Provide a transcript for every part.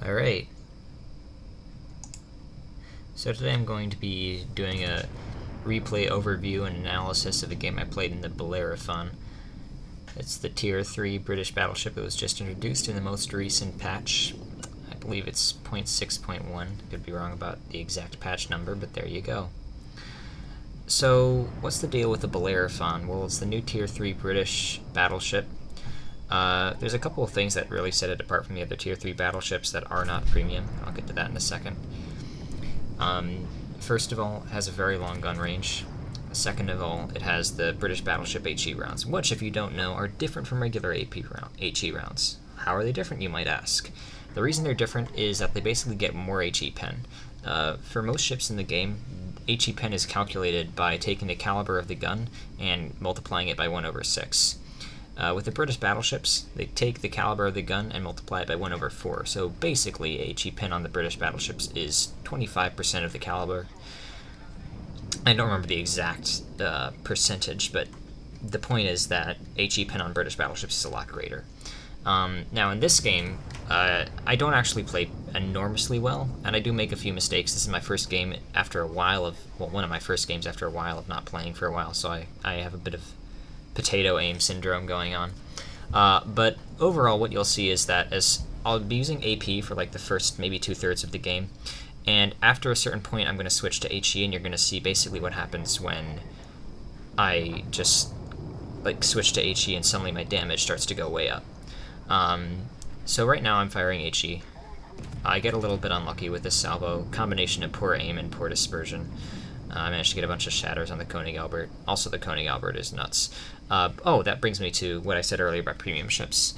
Alright. So today I'm going to be doing a replay overview and analysis of a game I played in the Bellerophon. It's the Tier 3 British battleship. It was just introduced in the most recent patch. I believe it's 0.6.1. Could be wrong about the exact patch number, but there you go. So, what's the deal with the Bellerophon? Well, it's the new Tier 3 British battleship. There's a couple of things that really set it apart from the other Tier 3 battleships that are not premium. I'll get to that in a second. First of all, it has a very long gun range. Second of all, it has the British Battleship HE rounds, which, if you don't know, are different from regular HE rounds. How are they different, you might ask? The reason they're different is that they basically get more HE pen. For most ships in the game, HE pen is calculated by taking the caliber of the gun and multiplying it by 1/6. With the British battleships, they take the caliber of the gun and multiply it by 1/4. So basically, HE pen on the British battleships is 25% of the caliber. I don't remember the exact percentage, but the point is that HE pen on British battleships is a lot greater. Now in this game, I don't actually play enormously well, and I do make a few mistakes. This is my first game after a while of, well, one of my first games after a while of not playing for a while, so I have a bit of potato aim syndrome going on. But overall, what you'll see is that as I'll be using AP for like the first maybe 2/3 of the game, and after a certain point I'm going to switch to HE, and you're going to see basically what happens when I just like switch to HE and suddenly my damage starts to go way up. So right now I'm firing HE. I get a little bit unlucky with this salvo, combination of poor aim and poor dispersion. I managed to get a bunch of shatters on the Koenig Albert. Also, the Koenig Albert is nuts. Oh, that brings me to what I said earlier about premium ships.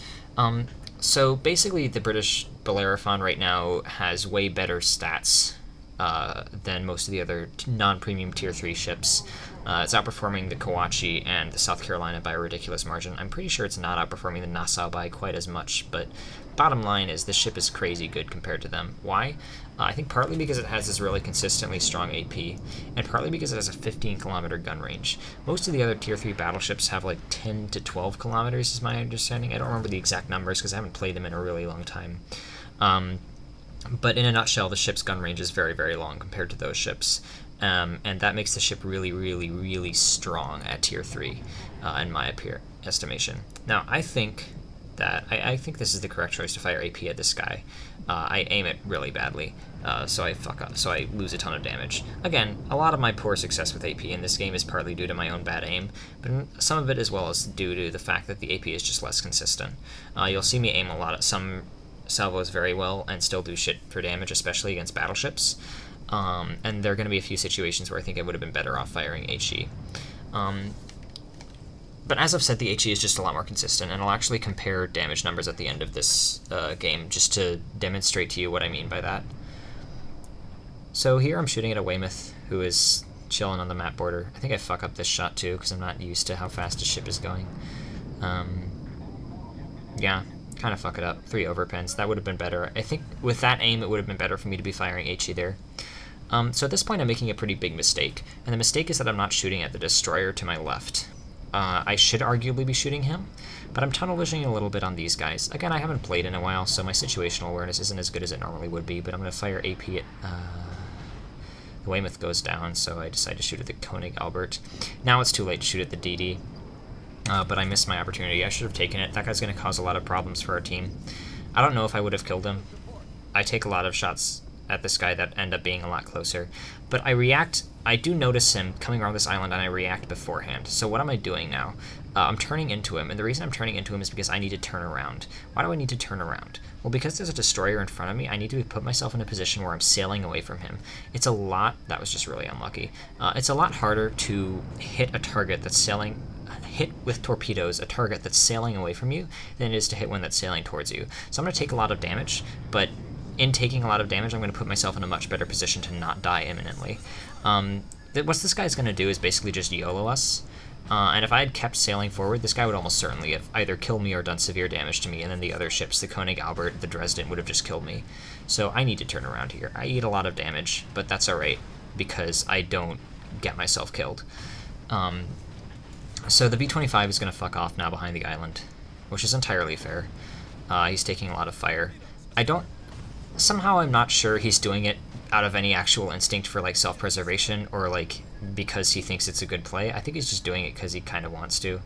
So basically, the British Bellerophon right now has way better stats than most of the other non-premium Tier 3 ships. It's outperforming the Kawachi and the South Carolina by a ridiculous margin. I'm pretty sure it's not outperforming the Nassau by quite as much, but bottom line is this ship is crazy good compared to them. Why? I think partly because it has this really consistently strong AP, and partly because it has a 15-kilometer gun range. Most of the other Tier 3 battleships have like 10 to 12 kilometers, is my understanding. I don't remember the exact numbers because I haven't played them in a really long time. But in a nutshell, the ship's gun range is very, very long compared to those ships. And that makes the ship really, really, really strong at Tier 3, in my estimation. Now, I think that I think this is the correct choice to fire AP at this guy. I aim it really badly, so I fuck up, so I lose a ton of damage. Again, a lot of my poor success with AP in this game is partly due to my own bad aim, but some of it as well is due to the fact that the AP is just less consistent. You'll see me aim a lot at some salvos very well and still do shit for damage, especially against battleships. And there are going to be a few situations where I think I would have been better off firing HE. But as I've said, the HE is just a lot more consistent, and I'll actually compare damage numbers at the end of this game just to demonstrate to you what I mean by that. So here I'm shooting at a Weymouth who is chilling on the map border. I think I fuck up this shot too because I'm not used to how fast a ship is going. Yeah, kind of fuck it up. 3 overpens. That would have been better. I think with that aim it would have been better for me to be firing HE there. So at this point I'm making a pretty big mistake, and the mistake is that I'm not shooting at the destroyer to my left. I should arguably be shooting him, but I'm tunnel visioning a little bit on these guys. Again, I haven't played in a while, so my situational awareness isn't as good as it normally would be, but I'm going to fire AP at... the Weymouth goes down, so I decide to shoot at the Koenig Albert. Now it's too late to shoot at the DD, but I missed my opportunity. I should have taken it. That guy's going to cause a lot of problems for our team. I don't know if I would have killed him. I take a lot of shots at this guy that end up being a lot closer, but I do notice him coming around this island, and I react beforehand. So what am I doing now? I'm turning into him, and the reason I'm turning into him is because I need to turn around. Why do I need to turn around? Well, because there's a destroyer in front of me, I need to put myself in a position where I'm sailing away from him. It's a lot, that was just really unlucky. It's a lot harder to hit a target that's sailing, hit with torpedoes a target that's sailing away from you than it is to hit one that's sailing towards you. So I'm going to take a lot of damage, but in taking a lot of damage, I'm going to put myself in a much better position to not die imminently. What this guy's going to do is basically just YOLO us, and if I had kept sailing forward, this guy would almost certainly have either killed me or done severe damage to me, and then the other ships, the Koenig Albert, the Dresden, would have just killed me. So I need to turn around here. I eat a lot of damage, but that's alright, because I don't get myself killed. So the V-25 is going to fuck off now behind the island, which is entirely fair. He's taking a lot of fire. somehow I'm not sure he's doing it out of any actual instinct for like self-preservation or like because he thinks it's a good play. I think he's just doing it because he kind of wants to.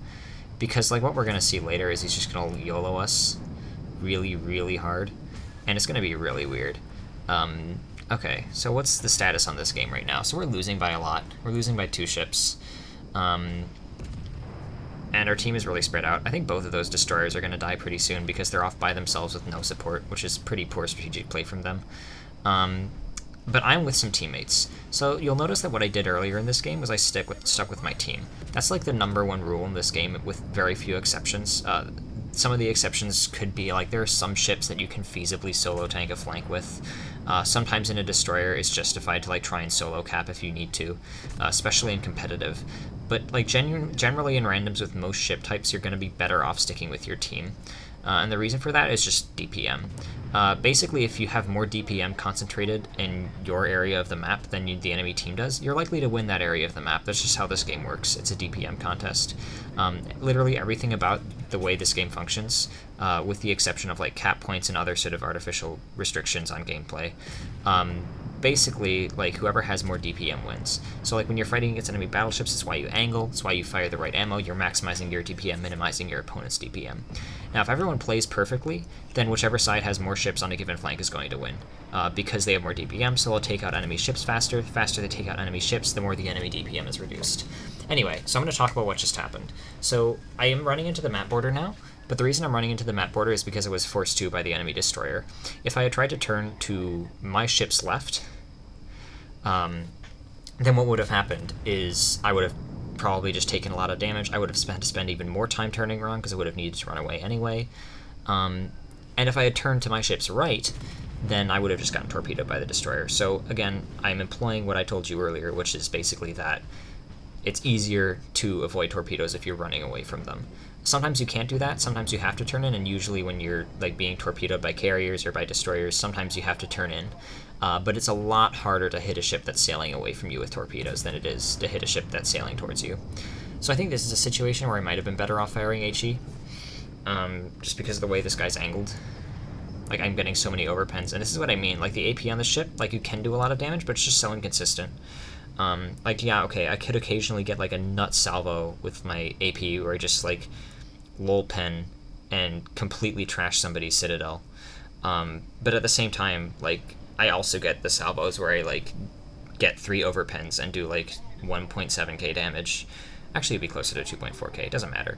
Because like what we're gonna see later is he's just gonna YOLO us really, really hard, and it's gonna be really weird. Okay, so what's the status on this game right now? So we're losing by a lot. We're losing by 2 ships. And our team is really spread out. I think both of those destroyers are going to die pretty soon because they're off by themselves with no support, which is pretty poor strategic play from them. But I'm with some teammates. So you'll notice that what I did earlier in this game was I stuck with my team. That's like the #1 rule in this game with very few exceptions. Some of the exceptions could be like there are some ships that you can feasibly solo tank a flank with. Sometimes in a destroyer it's justified to like try and solo cap if you need to, especially in competitive. But like generally in randoms with most ship types, you're going to be better off sticking with your team. And the reason for that is just DPM. Basically, if you have more DPM concentrated in your area of the map than the enemy team does, you're likely to win that area of the map. That's just how this game works. It's a DPM contest. Literally everything about the way this game functions, with the exception of like cap points and other sort of artificial restrictions on gameplay, basically, like, whoever has more DPM wins. So, like, when you're fighting against enemy battleships, it's why you angle, it's why you fire the right ammo, you're maximizing your DPM, minimizing your opponent's DPM. Now, if everyone plays perfectly, then whichever side has more ships on a given flank is going to win, because they have more DPM, so they'll take out enemy ships faster. The faster they take out enemy ships, the more the enemy DPM is reduced. Anyway, so I'm going to talk about what just happened. So, I am running into the map border now, but the reason I'm running into the map border is because I was forced to by the enemy destroyer. If I had tried to turn to my ship's left, then what would have happened is I would have probably just taken a lot of damage. I would have had to spend even more time turning around because I would have needed to run away anyway. And if I had turned to my ship's right, then I would have just gotten torpedoed by the destroyer. So again, I'm employing what I told you earlier, which is basically that it's easier to avoid torpedoes if you're running away from them. Sometimes you can't do that, sometimes you have to turn in, and usually when you're like being torpedoed by carriers or by destroyers, sometimes you have to turn in. But it's a lot harder to hit a ship that's sailing away from you with torpedoes than it is to hit a ship that's sailing towards you. So I think this is a situation where I might have been better off firing HE, just because of the way this guy's angled. Like, I'm getting so many overpens, and this is what I mean. Like, the AP on the ship, like, you can do a lot of damage, but it's just so inconsistent. Like, yeah, okay, I could occasionally get, like, a nut salvo with my AP where I just, like, lol pen and completely trash somebody's citadel. But at the same time, like, I also get the salvos where I, like, get 3 overpens and do, like, 1.7k damage. Actually, it'd be closer to 2.4k, it doesn't matter.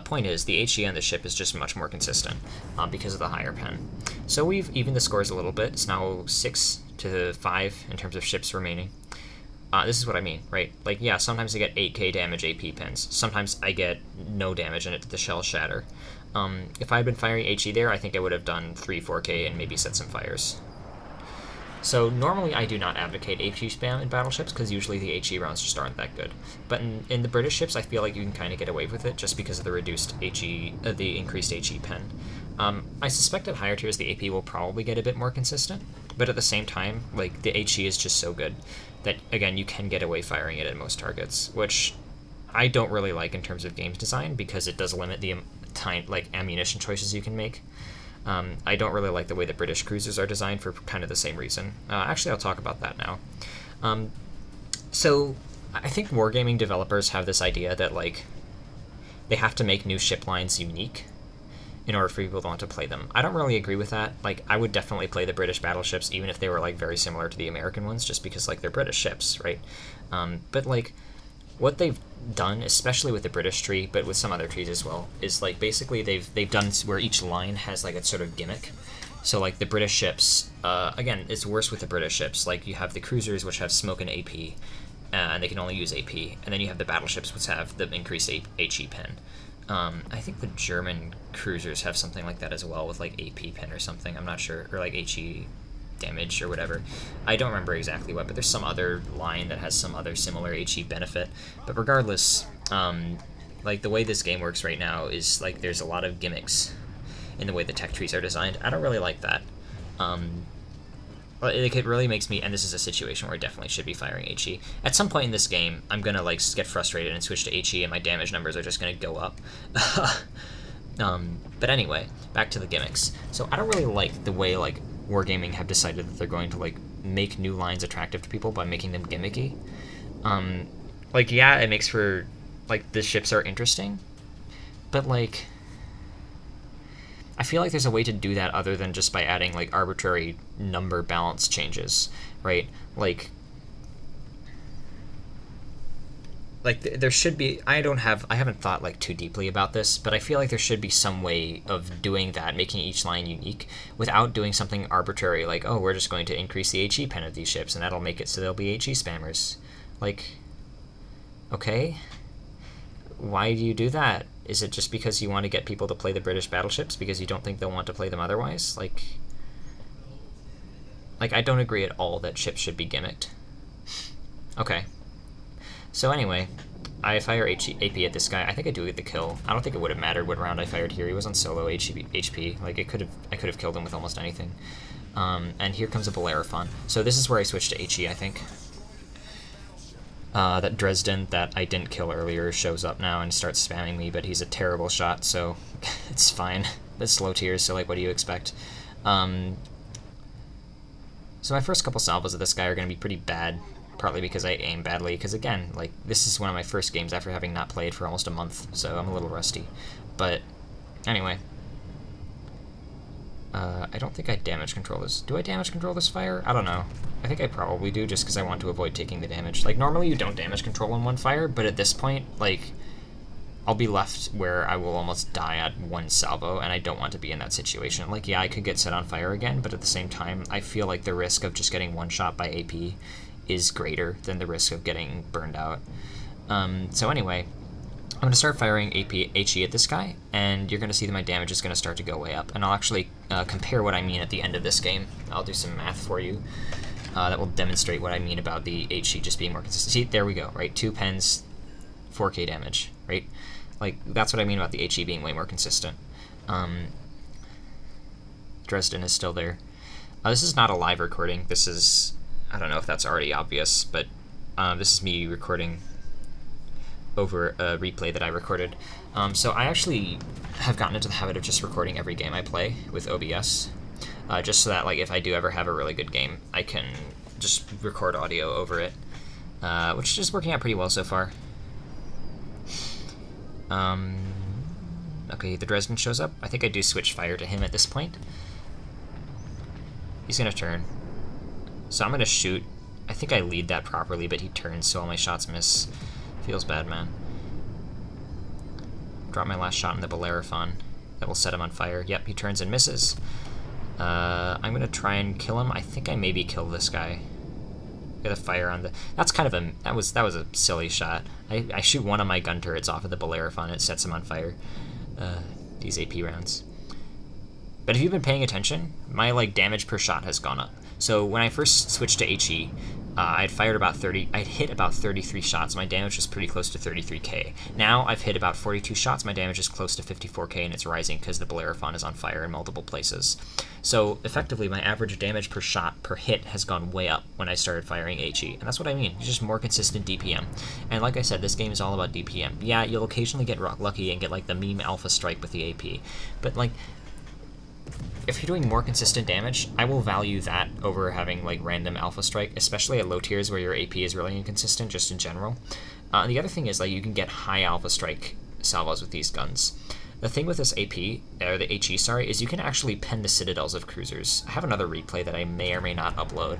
Point is, the HE on the ship is just much more consistent because of the higher pen. So we've evened the scores a little bit. It's now 6-5 in terms of ships remaining. This is what I mean, right? Like, yeah, sometimes I get 8k damage AP pens. Sometimes I get no damage and the shells shatter. If I had been firing HE there, I think I would have done 3-4k and maybe set some fires. So normally I do not advocate HE spam in battleships because usually the HE rounds just aren't that good. But in the British ships, I feel like you can kind of get away with it just because of the reduced HE, the increased HE pen. I suspect at higher tiers the AP will probably get a bit more consistent, but at the same time, like, the HE is just so good that, again, you can get away firing it at most targets, which I don't really like in terms of games design because it does limit the time, like, ammunition choices you can make. I don't really like the way the British cruisers are designed for kind of the same reason. Actually, I'll talk about that now. So I think wargaming developers have this idea that, like, they have to make new ship lines unique in order for people to want to play them. I don't really agree with that. Like, I would definitely play the British battleships even if they were, like, very similar to the American ones, just because, like, they're British ships, right? But, like, what they've done, especially with the British tree, but with some other trees as well, is, like, basically they've done where each line has, like, a sort of gimmick. So, like, the British ships, again, it's worse with the British ships. Like, you have the cruisers, which have smoke and AP, and they can only use AP, and then you have the battleships, which have the increased HE pen. I think the German cruisers have something like that as well, with, like, AP pen or something, I'm not sure, or, like, HE damage or whatever. I don't remember exactly what, but there's some other line that has some other similar HE benefit. But regardless, like, the way this game works right now is, like, there's a lot of gimmicks in the way the tech trees are designed. I don't really like that. It really makes me, and this is a situation where I definitely should be firing HE. At some point in this game, I'm gonna, like, get frustrated and switch to HE, and my damage numbers are just gonna go up. But anyway, back to the gimmicks. So I don't really like the way, like, Wargaming have decided that they're going to like make new lines attractive to people by making them gimmicky. Like, yeah, it makes for, like, the ships are interesting, but, like, I feel like there's a way to do that other than just by adding, like, arbitrary number balance changes, right? Like there should be, I haven't thought, like, too deeply about this, but I feel like there should be some way of doing that, making each line unique, without doing something arbitrary, like, oh, we're just going to increase the HE pen of these ships, and that'll make it so there'll be HE spammers. Like, okay, why do you do that? Is it just because you want to get people to play the British battleships because you don't think they'll want to play them otherwise? Like I don't agree at all that ships should be gimmicked. Okay. So anyway, I fire AP at this guy. I think I do get the kill. I don't think it would have mattered what round I fired here. He was on solo HP. Like, I could have killed him with almost anything. And here comes a Bellerophon. So this is where I switch to HE, I think. That Dresden that I didn't kill earlier shows up now and starts spamming me, but he's a terrible shot, so it's fine. It's slow tiers, so, like, what do you expect? So my first couple salvos of this guy are going to be pretty bad, partly because I aim badly, because, again, like, this is one of my first games after having not played for almost a month, so I'm a little rusty. But, anyway. I don't think I damage control this. Do I damage control this fire? I don't know. I think I probably do, just because I want to avoid taking the damage. Like, normally you don't damage control in one fire, but at this point, like, I'll be left where I will almost die at one salvo, and I don't want to be in that situation. Like, yeah, I could get set on fire again, but at the same time, I feel like the risk of just getting one shot by AP is greater than the risk of getting burned out. So anyway, I'm going to start firing HE at this guy, and you're going to see that my damage is going to start to go way up. And I'll actually compare what I mean at the end of this game. I'll do some math for you that will demonstrate what I mean about the HE just being more consistent. See, there we go, right? 2 pens, 4k damage, right? Like, that's what I mean about the HE being way more consistent. Dresden is still there. This is not a live recording. This is, I don't know if that's already obvious, but this is me recording over a replay that I recorded. So I actually have gotten into the habit of just recording every game I play with OBS, just so that, like, if I do ever have a really good game, I can just record audio over it, which is working out pretty well so far. Okay, the Dresden shows up. I think I do switch fire to him at this point. He's gonna turn. So I'm gonna shoot. I think I lead that properly, but he turns, so all my shots miss. Feels bad, man. Drop my last shot in the Bellerophon. That will set him on fire. Yep, he turns and misses. I'm gonna try and kill him. I think I maybe kill this guy. Get a fire on the... That's kind of a... That was a silly shot. I shoot one of my gun turrets off of the Bellerophon. It sets him on fire. These AP rounds. But if you've been paying attention, my, like, damage per shot has gone up. So when I first switched to HE, I'd hit about 33 shots. My damage was pretty close to 33k. Now I've hit about 42 shots. My damage is close to 54k, and it's rising because the Bellerophon is on fire in multiple places. So effectively, my average damage per shot per hit has gone way up when I started firing HE, and that's what I mean. It's just more consistent DPM. And like I said, this game is all about DPM. Yeah, you'll occasionally get lucky and get, like, the meme alpha strike with the AP, but, like, if you're doing more consistent damage, I will value that over having, like, random alpha strike, especially at low tiers where your AP is really inconsistent, just in general. And the other thing is, like, you can get high alpha strike salvos with these guns. The thing with this AP, or the HE, sorry, is you can actually pen the citadels of cruisers. I have another replay that I may or may not upload,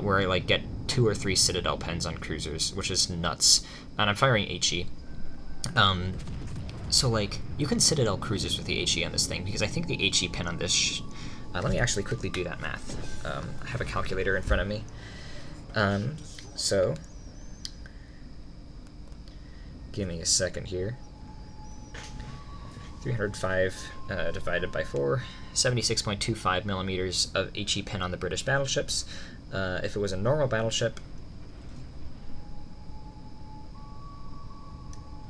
where I, like, get 2 or 3 citadel pens on cruisers, which is nuts. And I'm firing HE. So, like, you can Citadel cruisers with the HE on this thing, because I think the HE pin on this... let me actually quickly do that math. I have a calculator in front of me. So, give me a second here. 305 divided by 4, 76.25 millimeters of HE pin on the British battleships. If it was a normal battleship,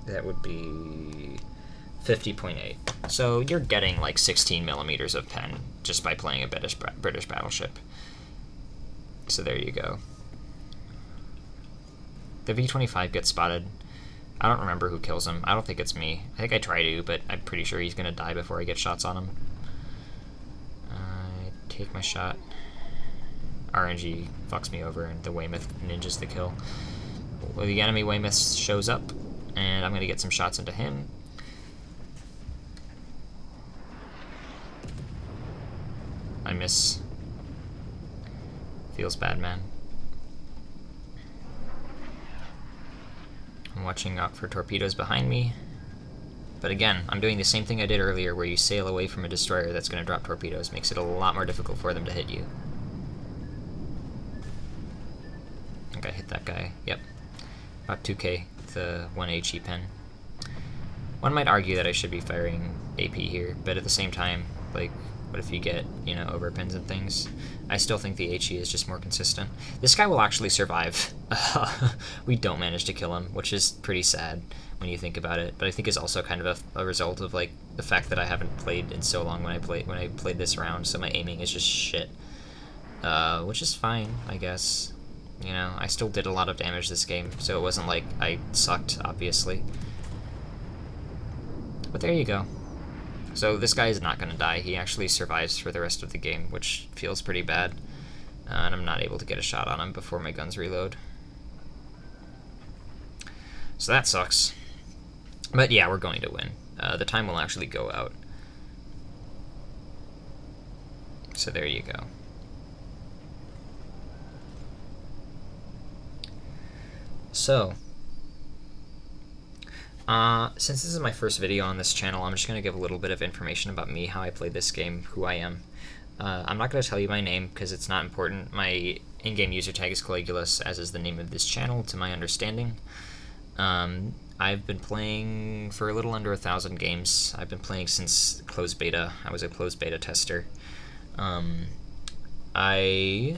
that would be 50.8. So you're getting like 16 millimeters of pen just by playing a British battleship. So there you go. The V-25 gets spotted. I don't remember who kills him. I don't think it's me. I think I try to, but I'm pretty sure he's going to die before I get shots on him. I take my shot. RNG fucks me over, and the Weymouth ninjas the kill. Well, the enemy Weymouth shows up, and I'm gonna get some shots into him. I miss. Feels bad, man. I'm watching out for torpedoes behind me. But again, I'm doing the same thing I did earlier, where you sail away from a destroyer that's going to drop torpedoes. Makes it a lot more difficult for them to hit you. I think I hit that guy. Yep. About 2k with the 1 HE pen. One might argue that I should be firing AP here, but at the same time, like, what if you get, you know, overpins and things? I still think the HE is just more consistent. This guy will actually survive. We don't manage to kill him, which is pretty sad when you think about it. But I think it's also kind of a result of like the fact that I haven't played in so long when I played this round, so my aiming is just shit. Which is fine, I guess. You know, I still did a lot of damage this game, so it wasn't like I sucked, obviously. But there you go. So this guy is not going to die. He actually survives for the rest of the game, which feels pretty bad. And I'm not able to get a shot on him before my guns reload. So that sucks. But yeah, we're going to win. The time will actually go out. So there you go. So, since this is my first video on this channel, I'm just going to give a little bit of information about me, how I played this game, who I am. I'm not going to tell you my name because it's not important. My in-game user tag is Caligulus, as is the name of this channel, to my understanding. I've been playing for a little under 1,000 games. I've been playing since closed beta. I was a closed beta tester. I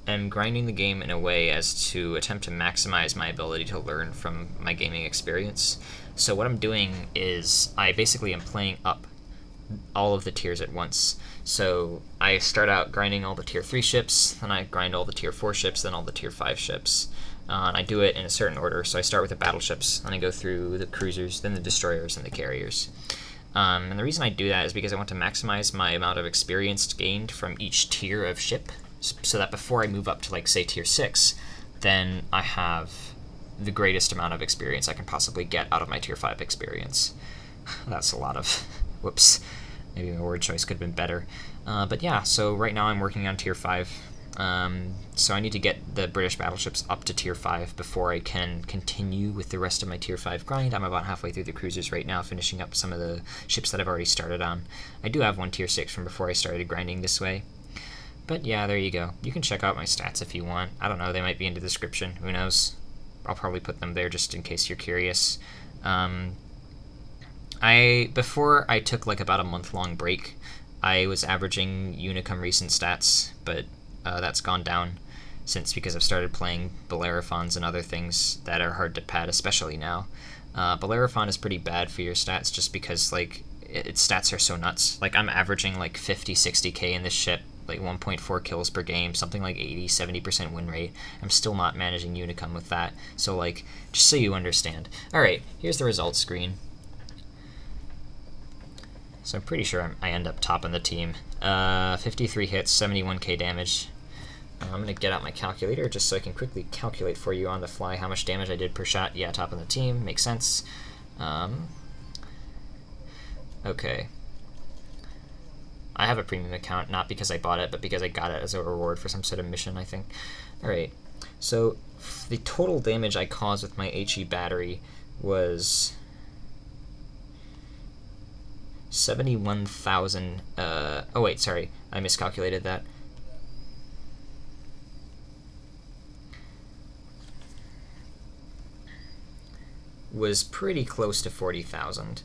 am grinding the game in a way as to attempt to maximize my ability to learn from my gaming experience. So what I'm doing is I basically am playing up all of the tiers at once. So I start out grinding all the tier 3 ships, then I grind all the tier 4 ships, then all the tier 5 ships. And I do it in a certain order. So I start with the battleships, and I go through the cruisers, then the destroyers, and the carriers. And the reason I do that is because I want to maximize my amount of experience gained from each tier of ship, so that before I move up to, like, say, tier 6, then I have the greatest amount of experience I can possibly get out of my tier 5 experience. That's a lot of... whoops. Maybe my word choice could have been better. But yeah, so right now I'm working on tier 5. So I need to get the British battleships up to tier 5 before I can continue with the rest of my tier 5 grind. I'm about halfway through the cruisers right now, finishing up some of the ships that I've already started on. I do have one tier 6 from before I started grinding this way. But yeah, there you go. You can check out my stats if you want. I don't know, they might be in the description. Who knows? I'll probably put them there just in case you're curious. Before I took like about a month-long break, I was averaging Unicum recent stats, but that's gone down because I've started playing Bellerophons and other things that are hard to pad, especially now. Bellerophon is pretty bad for your stats just because like its stats are so nuts. Like I'm averaging like 50-60k in this ship, like 1.4 kills per game, something like 80-70% win rate. I'm still not managing Unicum with that. So like, just so you understand. Alright, here's the results screen. So I'm pretty sure I end up top on the team. 53 hits, 71k damage. I'm going to get out my calculator just so I can quickly calculate for you on the fly how much damage I did per shot. Yeah, top on the team, makes sense. Okay. I have a premium account, not because I bought it, but because I got it as a reward for some sort of mission, I think. Alright, so the total damage I caused with my HE battery was 71,000, oh wait, sorry, I miscalculated that. Was pretty close to 40,000.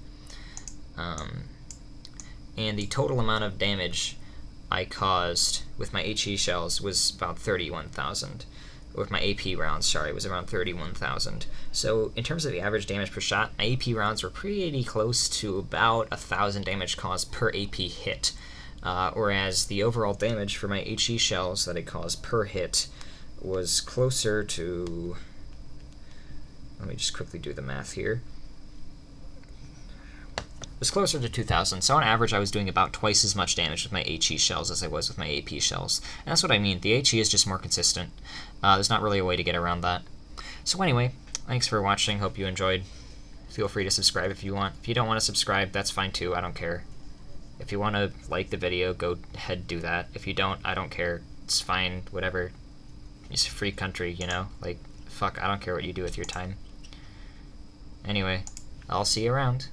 And the total amount of damage I caused with my HE shells was about 31,000. With my AP rounds, sorry, it was around 31,000. So in terms of the average damage per shot, my AP rounds were pretty close to about 1,000 damage caused per AP hit. Whereas the overall damage for my HE shells that it caused per hit was closer to... Let me just quickly do the math here. was closer to 2,000. So on average, I was doing about twice as much damage with my HE shells as I was with my AP shells. And that's what I mean. The HE is just more consistent. There's not really a way to get around that. So anyway, thanks for watching. Hope you enjoyed. Feel free to subscribe if you want. If you don't want to subscribe, that's fine too. I don't care. If you want to like the video, go ahead, do that. If you don't, I don't care. It's fine, whatever. It's a free country, you know? Like, fuck, I don't care what you do with your time. Anyway, I'll see you around.